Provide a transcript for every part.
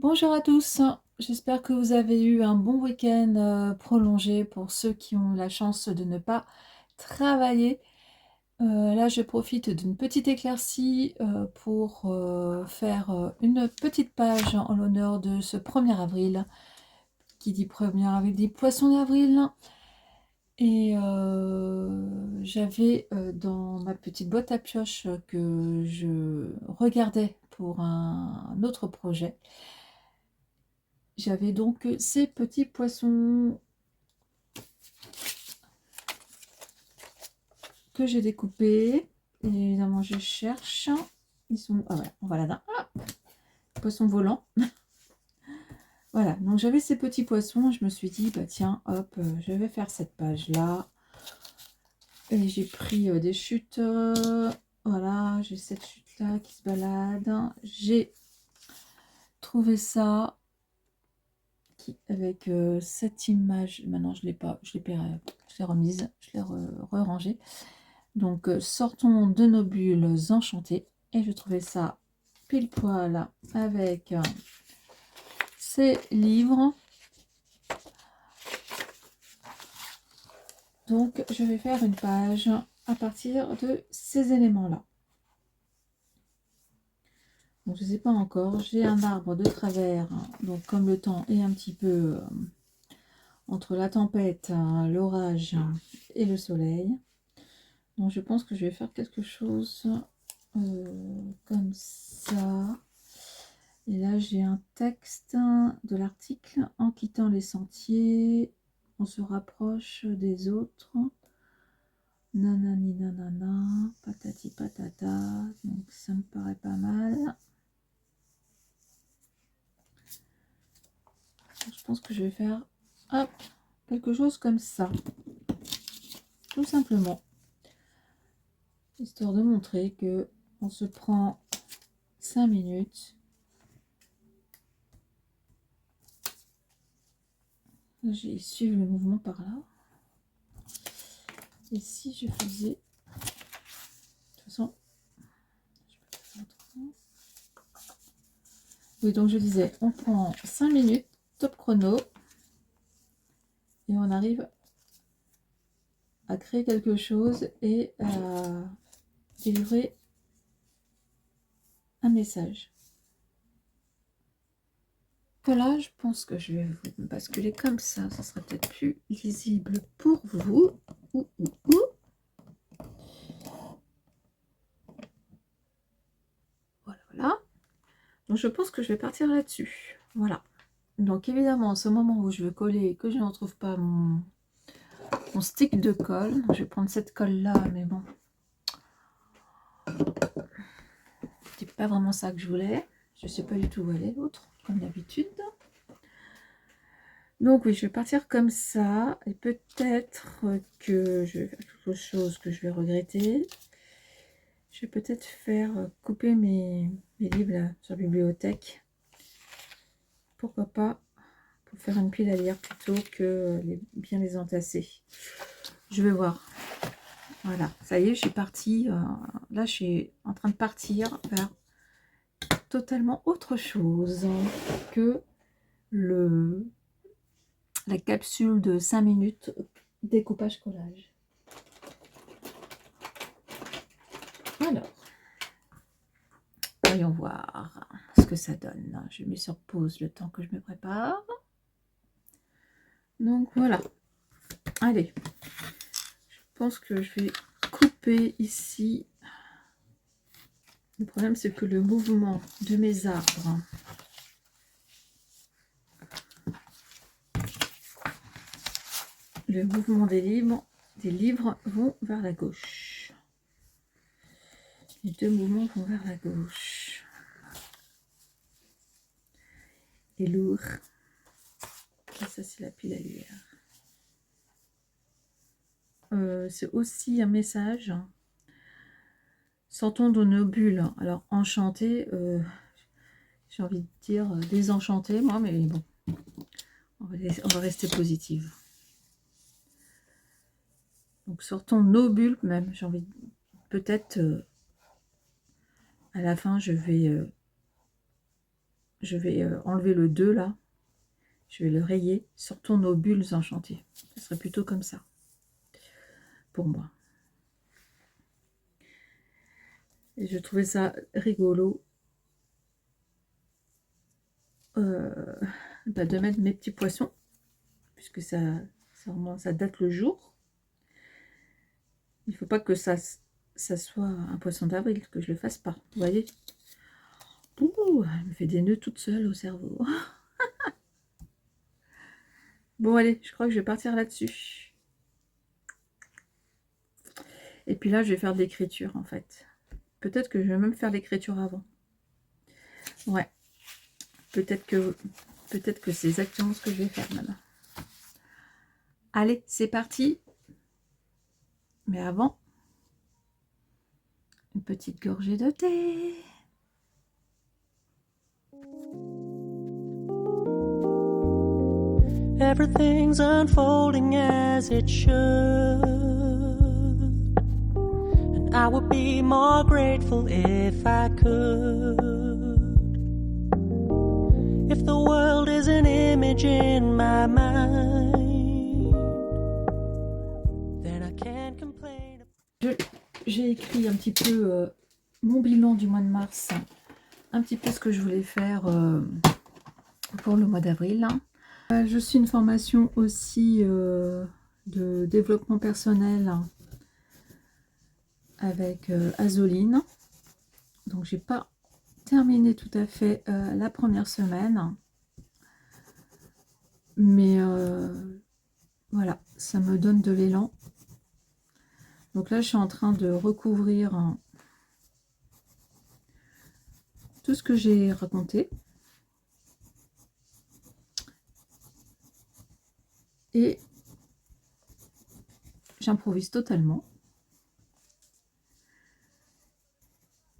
Bonjour à tous, j'espère que vous avez eu un bon week-end prolongé pour ceux qui ont la chance de ne pas travailler. Là, je profite d'une petite éclaircie pour faire une petite page en l'honneur de ce 1er avril. Qui dit 1er avril dit poisson d'avril. Et j'avais dans ma petite boîte à pioche que je regardais pour un autre projet. J'avais donc ces petits poissons que j'ai découpés. Et évidemment, je cherche. Ils sont... Ah ouais, on va là-dedans. Ah, poisson volant. Voilà, donc j'avais ces petits poissons. Je me suis dit, bah tiens, hop, je vais faire cette page-là. Et j'ai pris des chutes. Voilà, j'ai cette chute-là qui se balade. J'ai trouvé ça avec cette image. Maintenant, je ne l'ai pas. Je l'ai remise. Je l'ai re-rangée. Donc, sortons de nos bulles enchantées. Et je trouvais ça pile poil avec ces livres. Donc, je vais faire une page à partir de ces éléments-là. Donc, je ne sais pas encore. J'ai un arbre de travers. Donc, comme le temps est un petit peu entre la tempête, l'orage et le soleil. Donc, je pense que je vais faire quelque chose comme ça. Et là, j'ai un texte de l'article. En quittant les sentiers, on se rapproche des autres. Nanani nanana, patati patata. Donc, ça me paraît pas mal. Je pense que je vais faire hop, quelque chose comme ça. Tout simplement. Histoire de montrer que on se prend 5 minutes. J'ai suivi le mouvement par là. Et si je faisais... De toute façon... Oui, donc je disais, on prend 5 minutes, top chrono. Et on arrive à créer quelque chose et à délivrer un message. Voilà, je pense que je vais vous basculer comme ça sera peut-être plus lisible pour vous. Voilà, voilà. Donc je pense que je vais partir là-dessus. Voilà. Donc évidemment, en ce moment où je veux coller et que je ne retrouve pas mon stick de colle, je vais prendre cette colle-là, mais bon. C'est pas vraiment ça que je voulais. Je ne sais pas du tout où elle est l'autre, comme d'habitude. Donc oui, je vais partir comme ça. Et peut-être que je vais faire quelque chose que je vais regretter. Je vais peut-être faire couper mes livres là, sur la bibliothèque. Pourquoi pas, pour faire une pile à lire plutôt que bien les entasser. Je vais voir. Voilà, ça y est, je suis partie. Là, je suis en train de partir vers totalement autre chose que la capsule de 5 minutes découpage-collage. Alors, voyons voir ce que ça donne. Je mets sur pause le temps que je me prépare. Donc voilà. Allez, je pense que je vais couper ici. Le problème, c'est que le mouvement de mes arbres des livres vont vers la gauche. Les deux mouvements vont vers la gauche. Et lourd. Et ça, c'est la pile à lire. C'est aussi un message. Sortons de nos bulles. Alors, enchanté, j'ai envie de dire désenchanté, moi, mais bon. On va rester positive. Donc, sortons nos bulles, même. J'ai envie de... Peut-être, à la fin, je vais je vais enlever le 2 là. Je vais le rayer. Sortons nos bulles enchantées. Ce serait plutôt comme ça. Pour moi. Et je trouvais ça rigolo. De mettre mes petits poissons. Puisque ça date le jour. Il ne faut pas que ça soit un poisson d'avril. Que je le fasse pas. Vous voyez? Ouh, elle me fait des nœuds toute seule au cerveau. Bon, allez, je crois que je vais partir là-dessus. Et puis là, je vais faire de l'écriture, en fait. Peut-être que je vais même faire l'écriture avant. Ouais. Peut-être que c'est exactement ce que je vais faire maintenant. Allez, c'est parti. Mais avant, une petite gorgée de thé. Everything's unfolding as it should, and I would be more grateful if I could. If the world is an image in my mind, then I can't complain. J'ai écrit un petit peu mon bilan du mois de mars, un petit peu ce que je voulais faire pour le mois d'avril. Je suis une formation aussi de développement personnel avec Azoline. Donc j'ai pas terminé tout à fait la première semaine. Mais voilà, ça me donne de l'élan. Donc là, je suis en train de recouvrir tout ce que j'ai raconté. Et j'improvise totalement.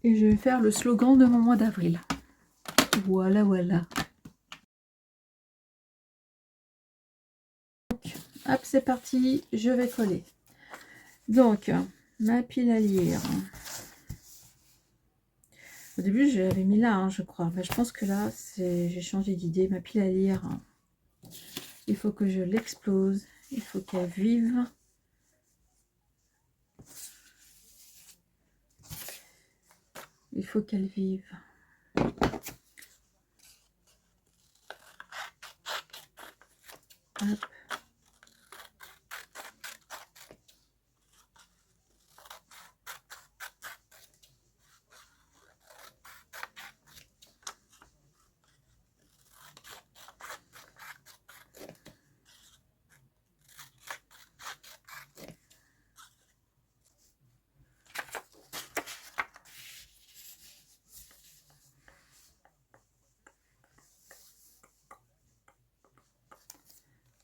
Et je vais faire le slogan de mon mois d'avril. Voilà, voilà. Donc, hop, c'est parti, je vais coller. Donc, ma pile à lire. Au début, j'avais mis là, hein, je crois. Mais je pense que là, j'ai changé d'idée. Ma pile à lire, il faut que je l'explose. Il faut qu'elle vive. Il faut qu'elle vive. Hop.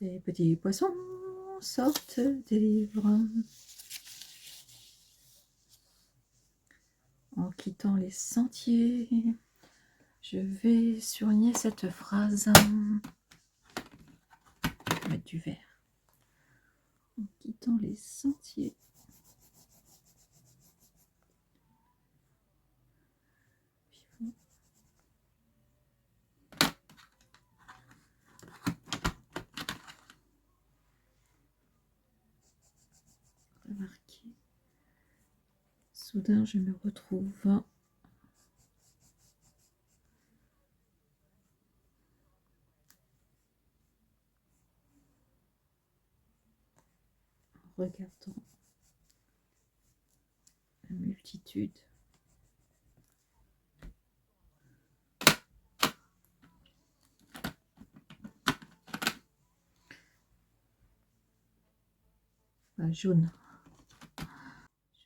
Les petits poissons sortent des livres. En quittant les sentiers, je vais surligner cette phrase. Je vais mettre du vert. En quittant les sentiers. Remarquez. Soudain, je me retrouve en regardant la multitude. Ah, jaune.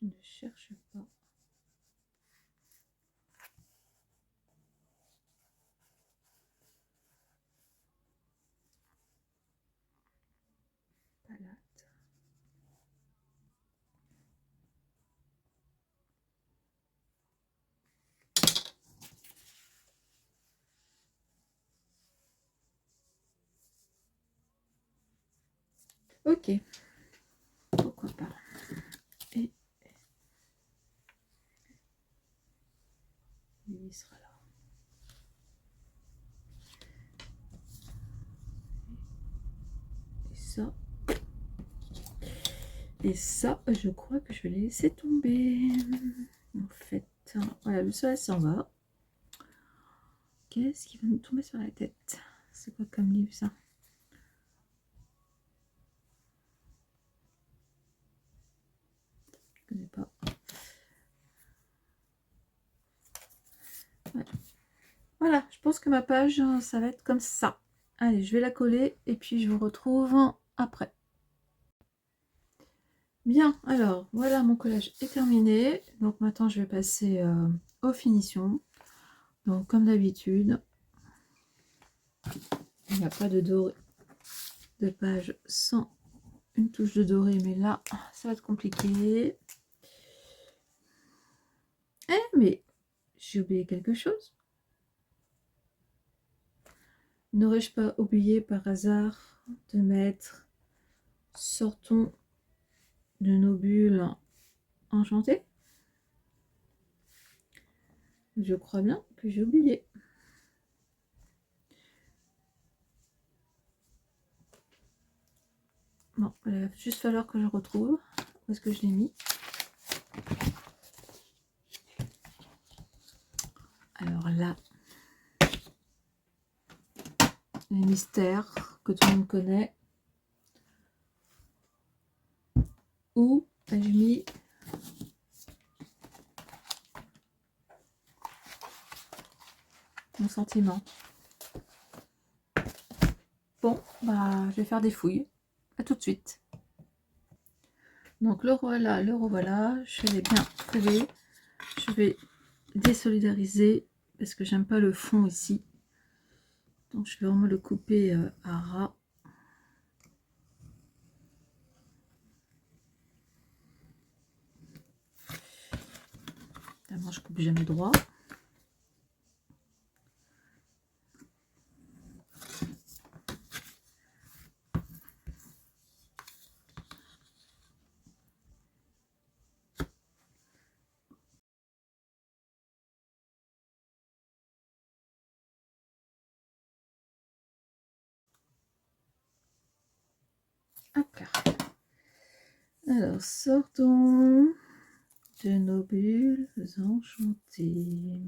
Je ne cherche pas. Palette. Ok. Pourquoi pas. Et il sera là. ça. Et ça, je crois que je vais les laisser tomber. En fait, voilà, le soleil s'en va. Qu'est-ce qui va nous tomber sur la tête? C'est quoi comme livre ça? Je connais pas. Ouais. Voilà, je pense que ma page, ça va être comme ça. Allez, je vais la coller et puis je vous retrouve après. Bien, alors voilà, mon collage est terminé. Donc maintenant, je vais passer aux finitions. Donc comme d'habitude, il n'y a pas de doré de page sans une touche de doré, mais là, ça va être compliqué. Eh, mais j'ai oublié quelque chose. N'aurais-je pas oublié par hasard de mettre sortons de nos bulles enchantées? Je crois bien que j'ai oublié. Bon, il va juste falloir que je retrouve où est-ce que je l'ai mis. Alors là, les mystères que tout le monde connaît. Où ai-je mis mon sentiment? Bon, bah, je vais faire des fouilles. À tout de suite. Donc le revoilà, je l'ai bien trouvé. Je vais désolidariser parce que j'aime pas le fond ici. Donc je vais vraiment le couper à ras. Évidemment, je coupe jamais droit. Hop là. Alors, sortons de nos bulles enchantées.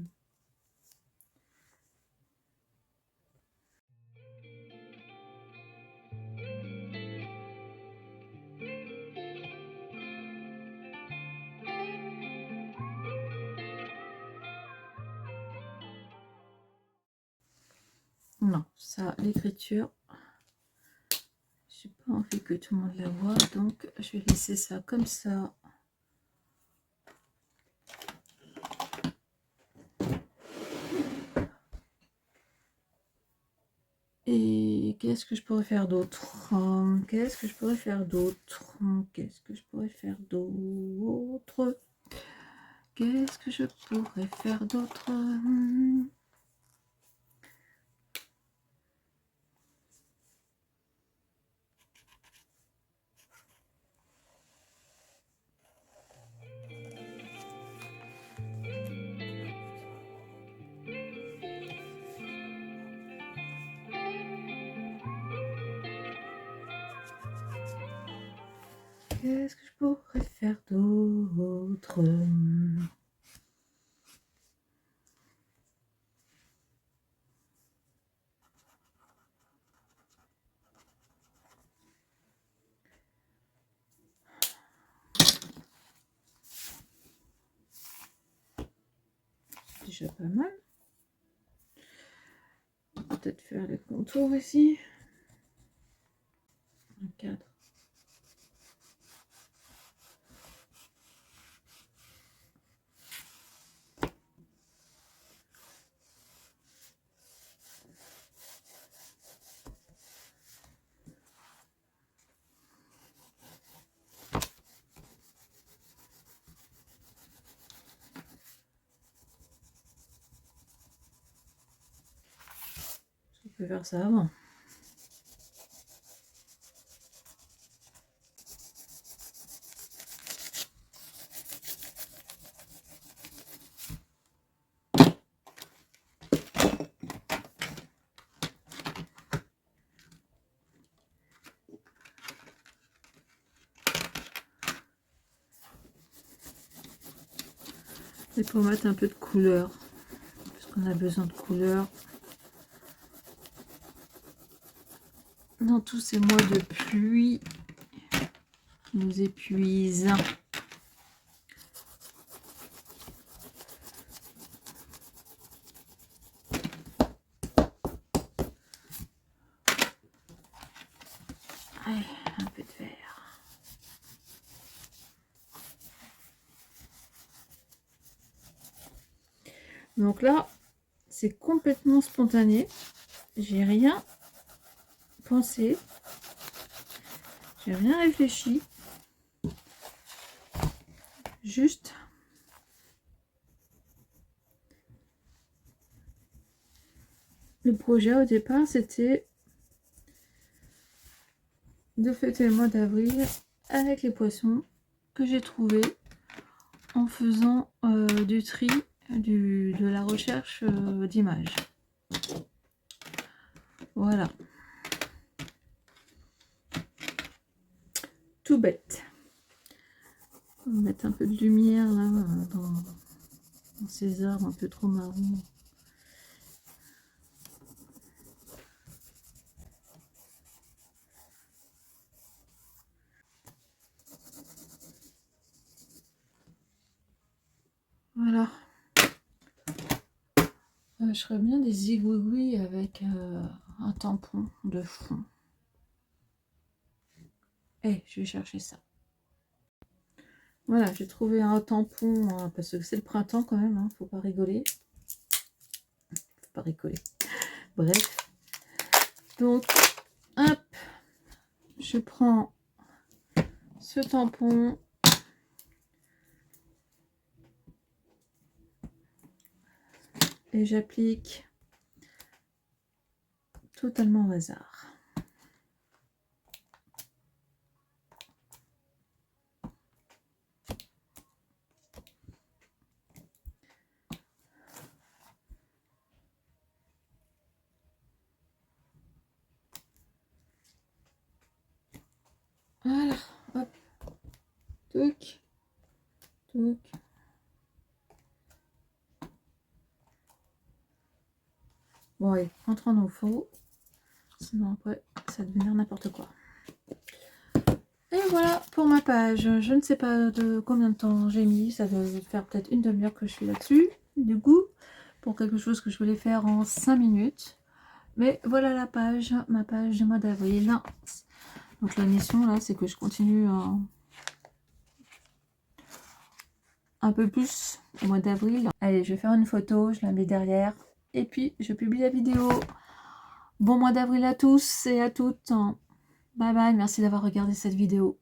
Non, ça, l'écriture, j'ai pas envie que tout le monde la voie, donc je vais laisser ça comme ça. Et qu'est-ce que je pourrais faire d'autre? Qu'est-ce que je pourrais faire d'autre? Qu'est-ce que je pourrais faire d'autre? Qu'est-ce que je pourrais faire d'autre? Qu'est-ce que je pourrais faire d'autre? Déjà pas mal. Peut-être faire le contour ici. Un cadre. Je peux faire ça avant. Et pour mettre un peu de couleur, parce qu'on a besoin de couleur dans tous ces mois de pluie qui nous épuisent. Allez, un peu de vert. Donc là, c'est complètement spontané. J'ai rien pensé. J'ai rien réfléchi. Juste le projet au départ, c'était de fêter le mois d'avril avec les poissons que j'ai trouvés en faisant du tri, de la recherche d'images. Voilà. Tout bête. On va mettre un peu de lumière là dans ces arbres un peu trop marrons. Voilà. Je ferais bien des zigouigouis avec un tampon de fond. Je vais chercher ça. Voilà, j'ai trouvé un tampon, parce que c'est le printemps quand même, hein, faut pas rigoler. Faut pas rigoler. Bref. Donc, hop, je prends ce tampon. Et j'applique totalement au hasard. Voilà, hop, touc, touc. Bon, allez, rentrons dans le faux. Sinon, après, ça va devenir n'importe quoi. Et voilà pour ma page. Je ne sais pas de combien de temps j'ai mis. Ça doit faire peut-être une demi-heure que je suis là-dessus. Du coup, pour quelque chose que je voulais faire en 5 minutes. Mais voilà la page, ma page du mois d'avril. Donc la mission, là, c'est que je continue un peu plus au mois d'avril. Allez, je vais faire une photo, je la mets derrière. Et puis, je publie la vidéo. Bon mois d'avril à tous et à toutes. Bye bye, merci d'avoir regardé cette vidéo.